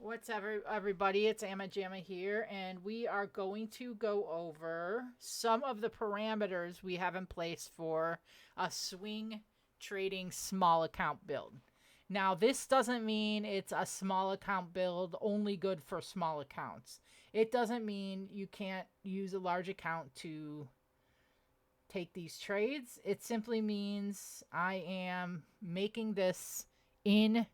What's everybody? It's Amma Jamma here, and we are going to go over some of the parameters we have in place for a swing trading small account build. Now, this doesn't mean it's a small account build only good for small accounts. It doesn't mean you can't use a large account to take these trades. It simply means I am making this in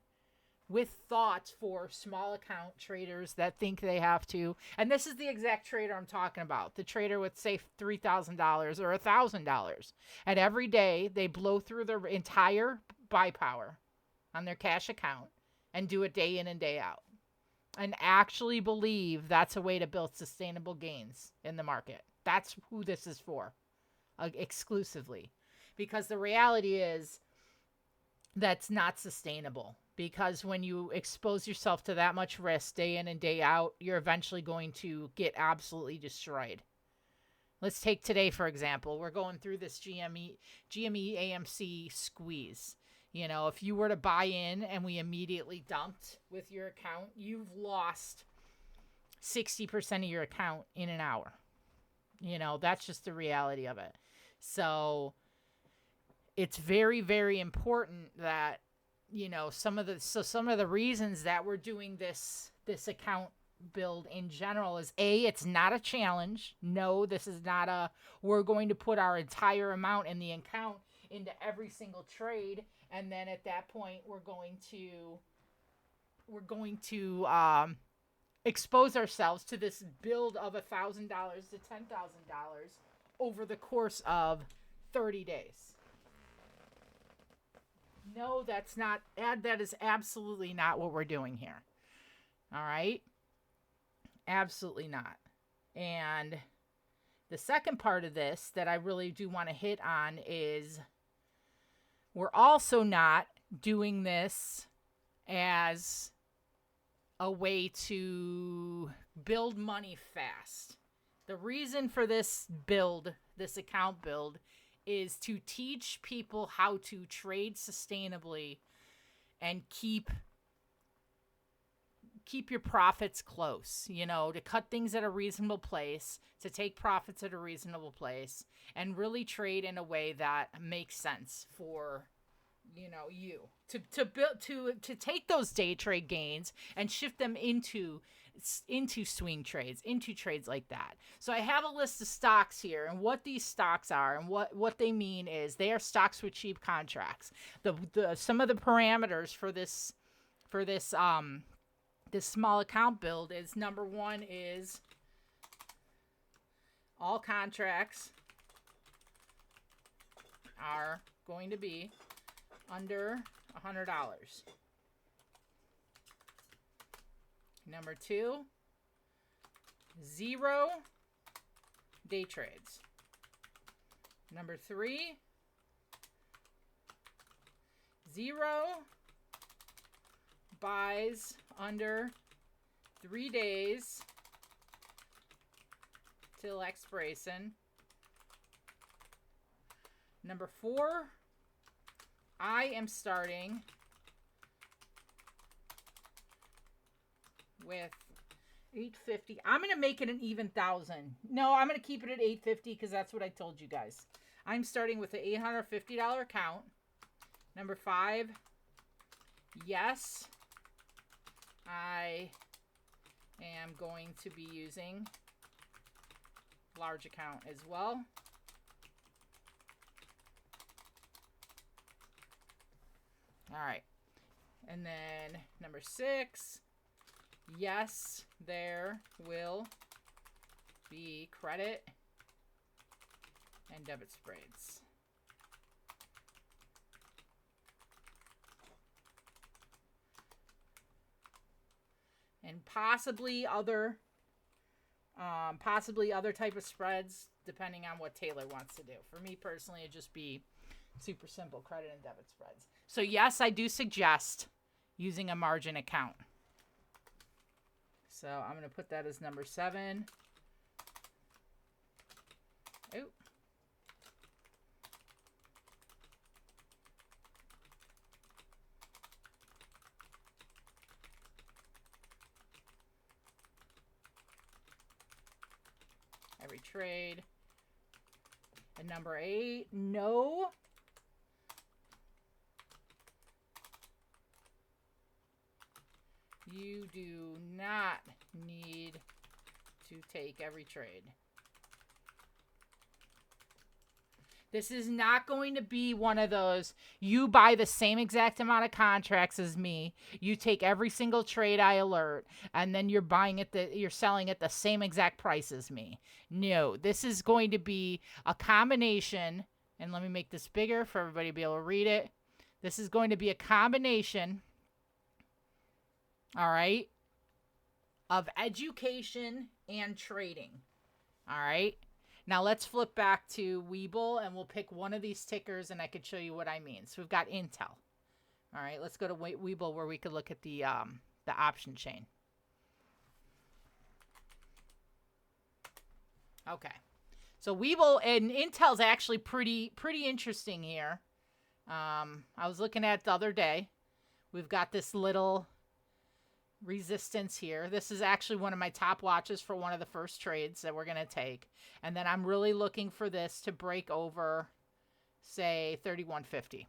with thoughts for small account traders that think they have to. And this is the exact trader I'm talking about, the trader with, say, $3,000 or $1,000. And every day they blow through their entire buy power on their cash account and do it day in and day out. And actually believe that's a way to build sustainable gains in the market. That's who this is for, exclusively. Because the reality is that's not sustainable. Because when you expose yourself to that much risk day in and day out, you're eventually going to get absolutely destroyed. Let's take today, for example. We're going through this GME AMC squeeze. You know, if you were to buy in and we immediately dumped with your account, you've lost 60% of your account in an hour. You know, that's just the reality of it. So it's very, very important that, you know, some of the reasons that we're doing this account build in general is it's not a challenge. No, this is not we're going to put our entire amount in the account into every single trade, and then at that point we're going to expose ourselves to this build of $1,000 to $10,000 over the course of 30 days. No, that's not. That is absolutely not what we're doing here. All right? Absolutely not. And the second part of this that I really do want to hit on is we're also not doing this as a way to build money fast. The reason for this account build, is to teach people how to trade sustainably and keep your profits close, you know, to cut things at a reasonable place, to take profits at a reasonable place, and really trade in a way that makes sense for, you know, you to build to take those day trade gains and shift them into swing trades, into trades like that. So I have a list of stocks here, and what these stocks are and what they mean is they are stocks with cheap contracts. The some of the parameters for this this small account build is, number one is all contracts are going to be under $100. Number two, 0 day trades. Number 3, 0 buys under 3 days till expiration. Number 4, I am starting with 850. I'm going to make it an even 1,000. No, I'm going to keep it at 850 because that's what I told you guys. I'm starting with an $850 account. Number 5, yes, I am going to be using large account as well. All right. And then number 6, yes, there will be credit and debit spreads. And possibly other type of spreads, depending on what Taylor wants to do. For me personally, it'd just be super simple credit and debit spreads. So yes, I do suggest using a margin account. So I'm going to put that as number 7. Oh. every trade. And number 8, no. You do not need to take every trade. This is not going to be one of those, you buy the same exact amount of contracts as me, you take every single trade I alert, and then you're you're selling at the same exact price as me. No, this is going to be a combination, and let me make this bigger for everybody to be able to read it. This is going to be a combination, all right, of education and trading, all right? Now let's flip back to Webull, and we'll pick one of these tickers, and I could show you what I mean. So we've got Intel. All right, let's go to Webull where we could look at the option chain. Okay, so Webull and Intel's actually pretty interesting here. I was looking at it the other day. We've got this little resistance here. This is actually one of my top watches for one of the first trades that we're going to take. And then I'm really looking for this to break over, say, 31.50.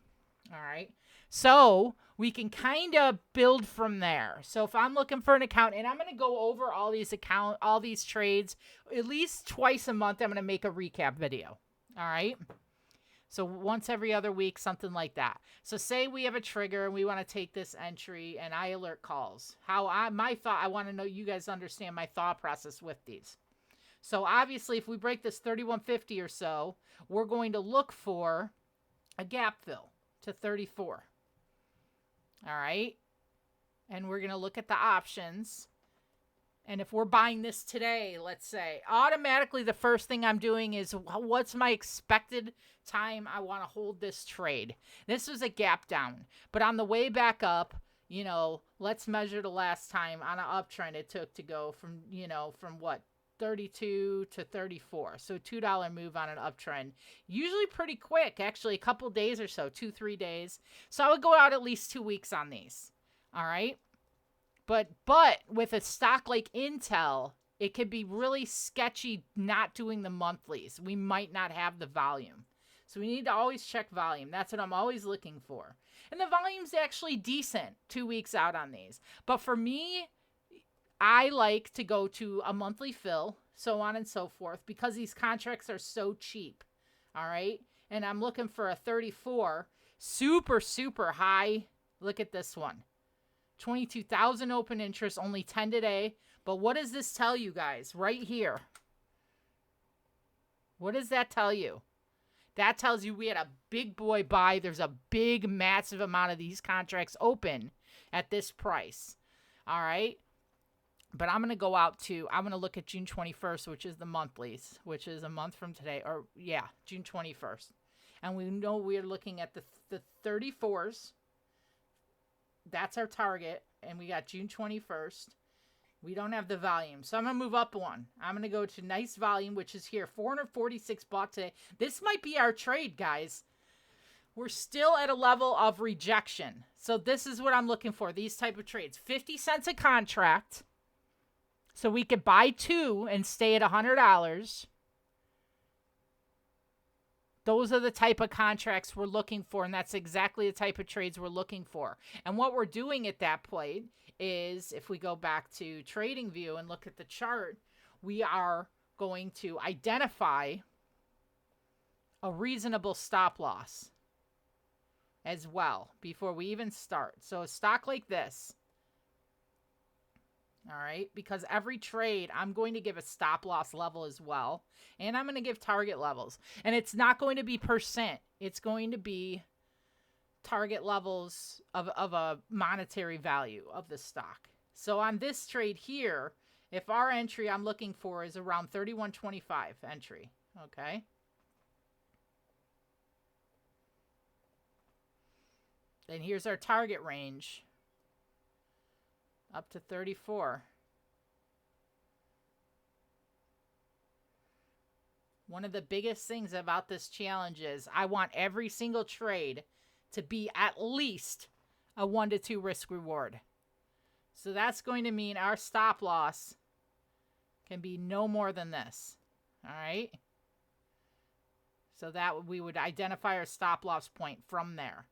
All right. So we can kind of build from there. So if I'm looking for an account, and I'm going to go over all these trades at least twice a month, I'm going to make a recap video. All right. So once every other week, something like that. So say we have a trigger and we want to take this entry, and I alert calls. I want to know you guys understand my thought process with these. So obviously, if we break this 31.50 or so, we're going to look for a gap fill to 34. All right. And we're going to look at the options. And if we're buying this today, let's say, automatically the first thing I'm doing is what's my expected time I want to hold this trade. This was a gap down. But on the way back up, let's measure the last time on an uptrend it took to go from, from what, 32 to 34. So $2 move on an uptrend. Usually pretty quick, actually a couple days or so, 2-3 days. So I would go out at least 2 weeks on these. All right. But with a stock like Intel, it could be really sketchy not doing the monthlies. We might not have the volume. So we need to always check volume. That's what I'm always looking for. And the volume's actually decent 2 weeks out on these. But for me, I like to go to a monthly fill, so on and so forth, because these contracts are so cheap. All right? And I'm looking for a 34, super, super high. Look at this one. 22,000 open interest, only 10 today. But what does this tell you guys right here? What does that tell you? That tells you we had a big boy buy. There's a big, massive amount of these contracts open at this price. All right. But I'm going to go out to, I'm going to look at June 21st, which is the monthlies, which is a month from today. Or, yeah, June 21st. And we know we're looking at the 34s. That's our target, and we got June 21st. We don't have the volume, so I'm going to move up one. I'm going to go to nice volume, which is here, 446 bought today. This might be our trade, guys. We're still at a level of rejection, so this is what I'm looking for, these type of trades. 50 cents a contract, so we could buy 2 and stay at $100. Those are the type of contracts we're looking for, and that's exactly the type of trades we're looking for. And what we're doing at that point is, if we go back to TradingView and look at the chart, we are going to identify a reasonable stop loss as well before we even start. So a stock like this, all right, because every trade, I'm going to give a stop loss level as well. And I'm going to give target levels. And it's not going to be percent. It's going to be target levels of a monetary value of the stock. So on this trade here, if our entry I'm looking for is around 31.25 entry, okay? Then here's our target range. Up to 34. One of the biggest things about this challenge is I want every single trade to be at least a 1 to 2 risk reward. So that's going to mean our stop loss can be no more than this. All right. So that we would identify our stop loss point from there.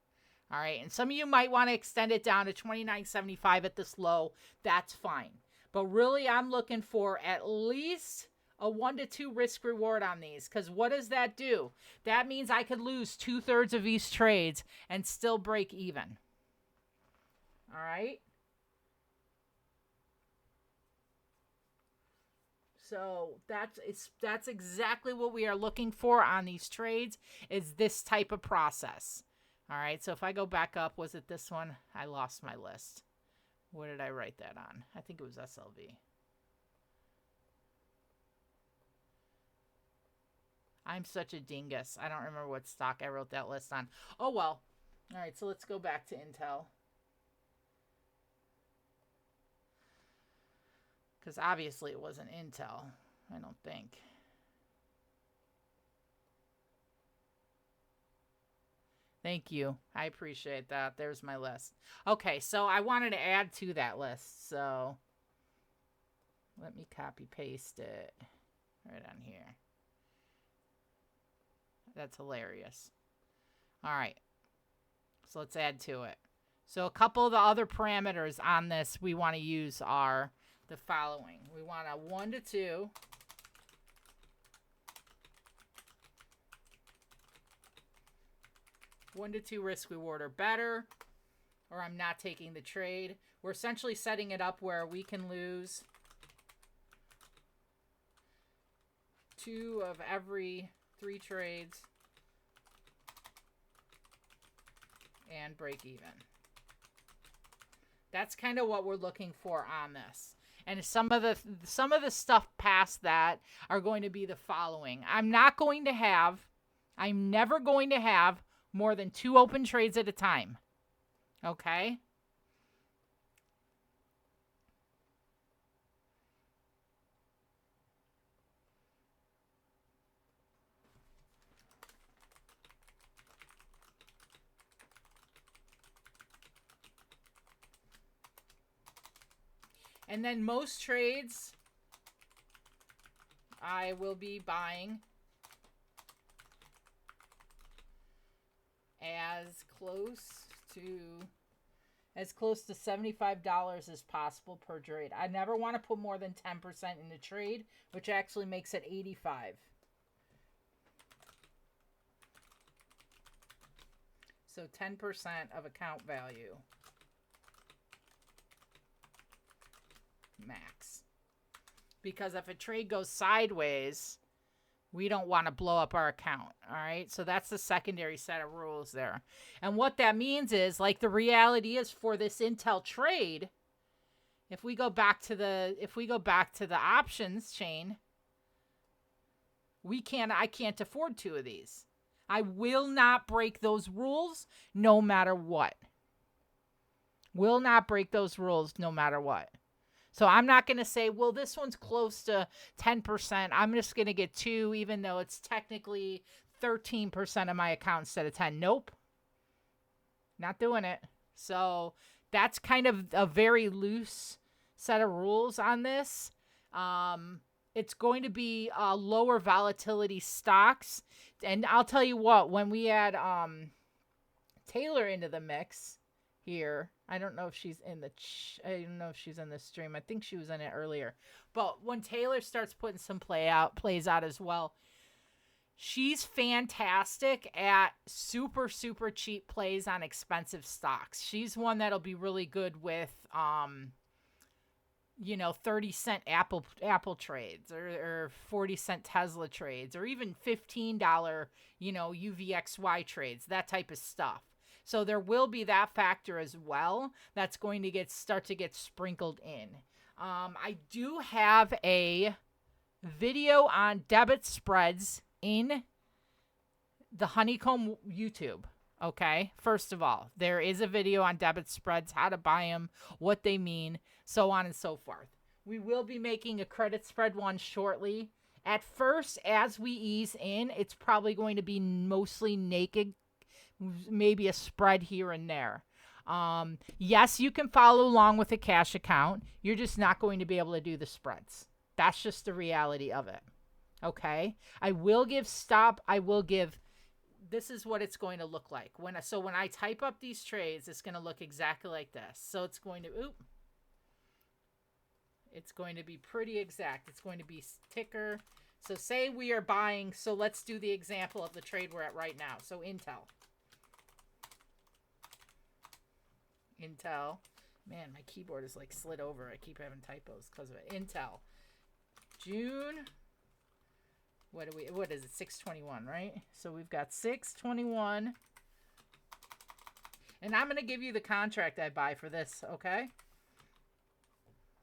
All right. And some of you might want to extend it down to 29.75 at this low. That's fine. But really, I'm looking for at least a 1 to 2 risk reward on these. Because what does that do? That means I could lose 2/3 of these trades and still break even. All right. So that's exactly what we are looking for on these trades, is this type of process. All right, so if I go back up, was it this one? I lost my list. What did I write that on? I think it was SLV. I'm such a dingus. I don't remember what stock I wrote that list on. Oh, well. All right, so let's go back to Intel. Because obviously it wasn't Intel, I don't think. Thank you. I appreciate that. There's my list. Okay, so I wanted to add to that list. So let me copy paste it right on here. That's hilarious. All right. So let's add to it. So a couple of the other parameters on this we want to use are the following. We want a 1 to 2. One to 2 risk reward or better, or I'm not taking the trade. We're essentially setting it up where we can lose 2 of every 3 trades and break even. That's kind of what we're looking for on this. And some of the stuff past that are going to be the following. I'm never going to have more than 2 open trades at a time. Okay? And then most trades I will be buying as close to $75 as possible per trade. I never want to put more than 10% in the trade, which actually makes it 85. So 10% of account value. Max. Because if a trade goes sideways, we don't want to blow up our account. All right. So that's the secondary set of rules there. And what that means is, like, the reality is for this Intel trade, if we go back to the options chain, I can't afford 2 of these. I will not break those rules no matter what. Will not break those rules no matter what. So I'm not going to say, well, this one's close to 10%. I'm just going to get 2, even though it's technically 13% of my account instead of 10. Nope. Not doing it. So that's kind of a very loose set of rules on this. It's going to be lower volatility stocks. And I'll tell you what, when we add Taylor into the mix here, I don't know if she's in the stream. I think she was in it earlier. But when Taylor starts putting some plays out as well, she's fantastic at super, super cheap plays on expensive stocks. She's one that'll be really good with 30-cent Apple trades or 40-cent Tesla trades, or even $15, UVXY trades, that type of stuff. So there will be that factor as well that's going to start to get sprinkled in. I do have a video on debit spreads in the Honeycomb YouTube. Okay, first of all, there is a video on debit spreads, how to buy them, what they mean, so on and so forth. We will be making a credit spread one shortly. At first, as we ease in, it's probably going to be mostly naked, maybe a spread here and there. Yes, you can follow along with a cash account. You're just not going to be able to do the spreads. That's just the reality of it. Okay. I will give stop. I will give. This is what it's going to look like when I type up these trades. It's going to look exactly like this. So it's going to it's going to be pretty exact. It's going to be ticker. So say we are buying. So let's do the example of the trade we're at right now. So Intel. Man, my keyboard is like slid over. I keep having typos because of it. Intel. June. What is it? 621, right? So we've got 621. And I'm going to give you the contract I buy for this, okay?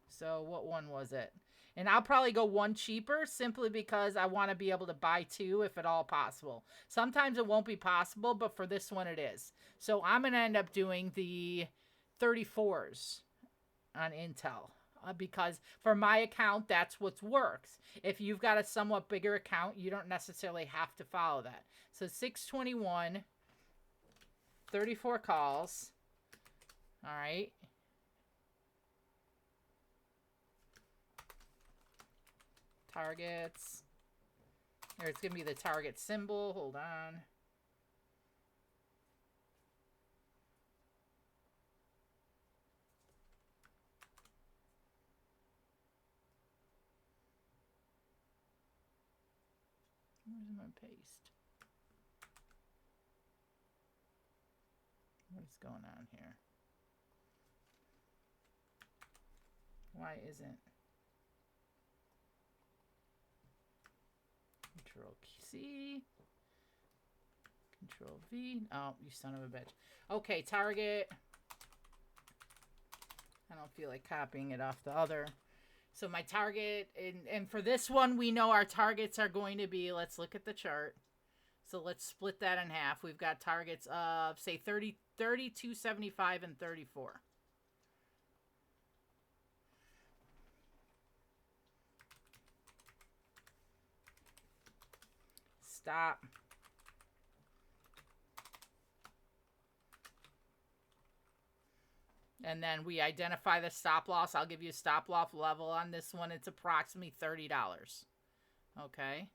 So what one was it? And I'll probably go one cheaper simply because I want to be able to buy two if at all possible. Sometimes it won't be possible, but for this one it is. So I'm going to end up doing the 34s on Intel. Because for my account, that's what works. If you've got a somewhat bigger account, you don't necessarily have to follow that. So 621, 34 calls. All right. Targets. There, it's going to be the target symbol. Hold on. Where's my paste? What is going on here? Why isn't Control C, Control V? Oh, you son of a bitch. Okay, target. I don't feel like copying it off the other. So my target, and for this one, we know our targets are going to be, let's look at the chart. So let's split that in half. We've got targets of, say, 30, 275, and 34. Stop. And then we identify the stop loss. I'll give you a stop loss level on this one. It's approximately $30. Okay.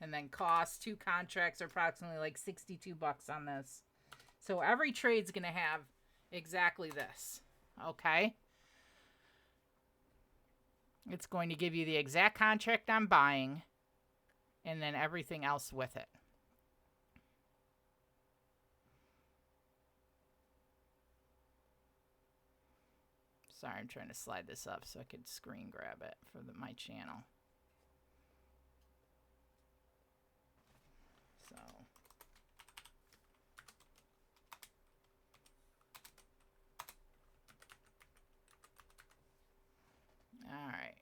And then cost, 2 contracts are approximately like 62 bucks on this. So every trade's going to have exactly this. Okay. It's going to give you the exact contract I'm buying and then everything else with it. Sorry, I'm trying to slide this up so I could screen grab it for my channel. So, all right.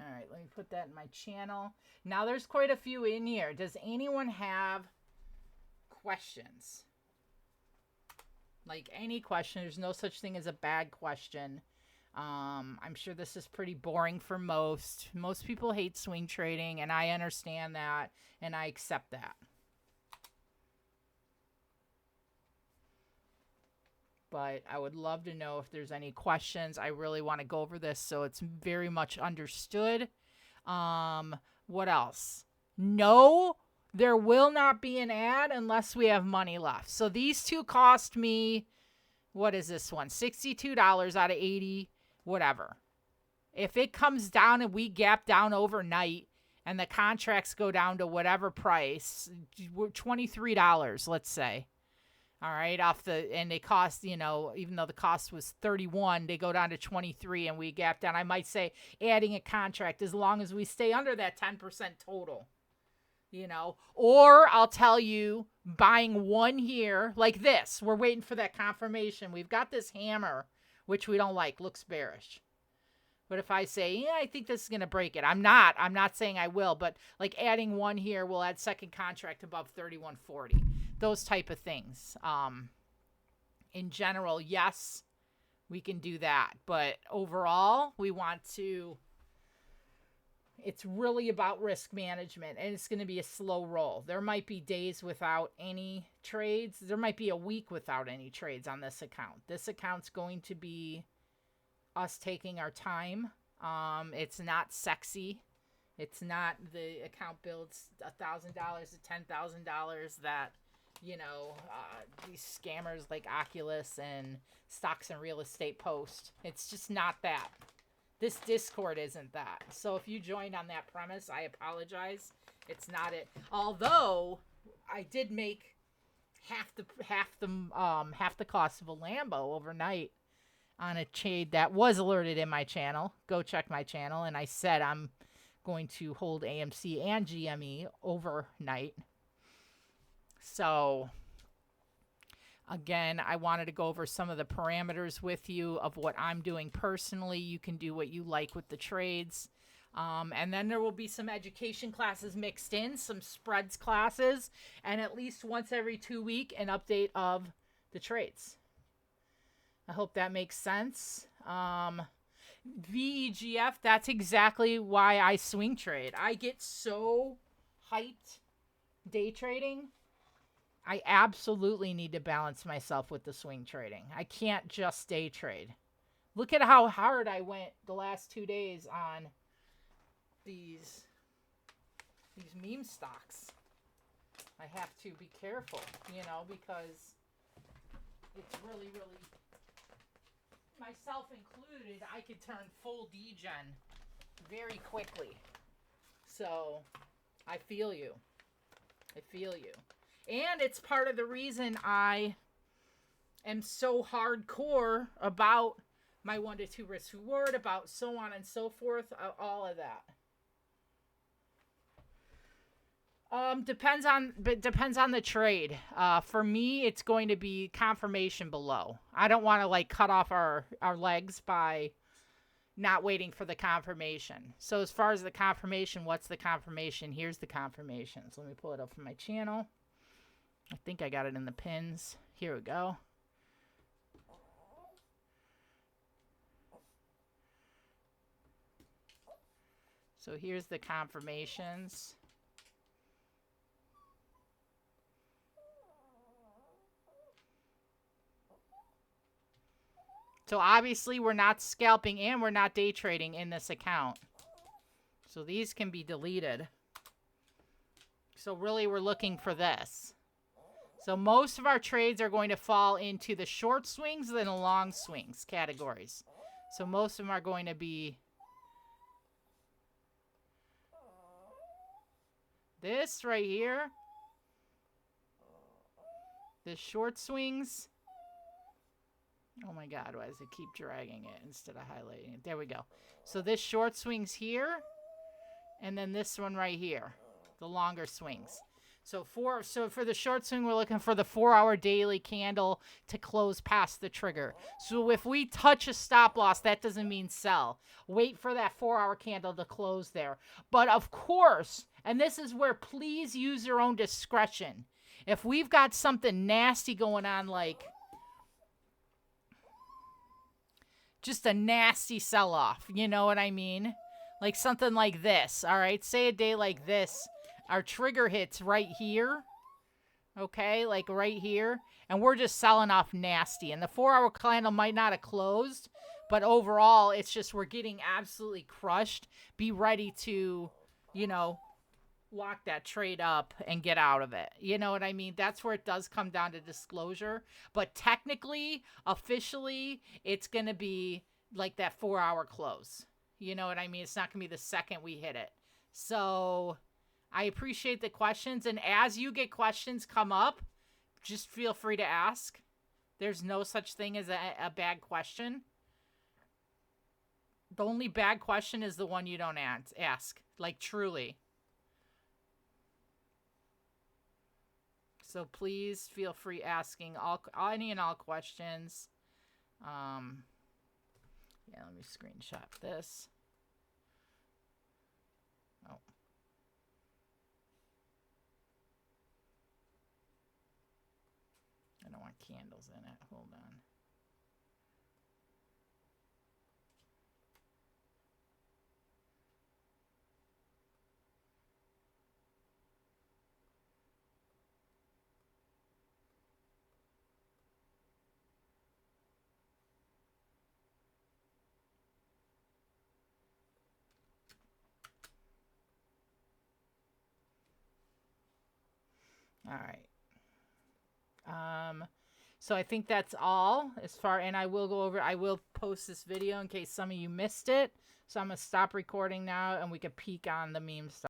All right, let me put that in my channel. Now there's quite a few in here. Does anyone have questions? Like any question. There's no such thing as a bad question. I'm sure this is pretty boring for most. Most people hate swing trading, and I understand that, and I accept that. But I would love to know if there's any questions. I really want to go over this so it's very much understood. What else? No, there will not be an ad unless we have money left. So these two cost me, what is this one? $62 out of 80, whatever. If it comes down and we gap down overnight and the contracts go down to whatever price, $23, let's say. All right, and they cost, even though the cost was 31, they go down to 23 and we gap down. I might say adding a contract as long as we stay under that 10% total, or I'll tell you buying one here like this. We're waiting for that confirmation. We've got this hammer, which we don't like, looks bearish. But if I say, yeah, I think this is going to break it. I'm not saying I will, but like adding one here will add second contract above 31.40. those type of things. In general, yes, we can do that. But overall, we want to, it's really about risk management, and it's going to be a slow roll. There might be days without any trades. There might be a week without any trades on this account. This account's going to be us taking our time. It's not sexy. It's not the account builds $1,000 to $10,000 that, you know, these scammers like Oculus and Stocks and Real Estate post. It's just not that. This Discord isn't that. So if you joined on that premise, I apologize. It's not it. Although I did make half the cost of a Lambo overnight on a trade that was alerted in my channel. Go check my channel. And I said I'm going to hold AMC and GME overnight. So again, I wanted to go over some of the parameters with you of what I'm doing personally. You can do what you like with the trades. And then there will be some education classes mixed in, some spreads classes, and at least once every 2 weeks, an update of the trades. I hope that makes sense. VEGF, that's exactly why I swing trade. I get so hyped day trading. I absolutely need to balance myself with the swing trading. I can't just day trade. Look at how hard I went the last 2 days on these meme stocks. I have to be careful, you know, because it's really, myself included, I could turn full degen very quickly. So I feel you. I feel you. And it's part of the reason I am so hardcore about my 1 to 2 risk reward, about so on and so forth, all of that. Depends on the trade. For me, it's going to be confirmation below. I don't want to like cut off our legs by not waiting for the confirmation. So as far as the confirmation, what's the confirmation? Here's the confirmation. So let me pull it up from my channel. I think I got it in the pins. Here we go. So here's the confirmations. So obviously we're not scalping and we're not day trading in this account. So these can be deleted. So really we're looking for this. So most of our trades are going to fall into the short swings and the long swings categories. So most of them are going to be this right here. The short swings. Oh my God, why does it keep dragging it instead of highlighting it? There we go. So this short swings here, and then this one right here, the longer swings. So for the short swing, we're looking for the 4-hour daily candle to close past the trigger. So if we touch a stop loss, that doesn't mean sell. Wait for that 4-hour candle to close there. But of course, and this is where please use your own discretion. If we've got something nasty going on, like just a nasty sell-off, you know what I mean? Like something like this, all right? Say a day like this, our trigger hits right here, okay? Like right here, and we're just selling off nasty. And the 4-hour candle might not have closed, but overall, it's just we're getting absolutely crushed. Be ready to, you know, lock that trade up and get out of it. You know what I mean? That's where it does come down to disclosure. But technically, officially, it's going to be like that 4-hour close. You know what I mean? It's not going to be the second we hit it. So I appreciate the questions. And as you get questions come up, just feel free to ask. There's no such thing as a bad question. The only bad question is the one you don't ask. Like, truly. So please feel free asking any and all questions. Yeah, let me screenshot this. Oh. want candles in it. Hold on. All right. So I think that's all as far, and I will post this video in case some of you missed it. So I'm going to stop recording now and we can peek on the meme stuff.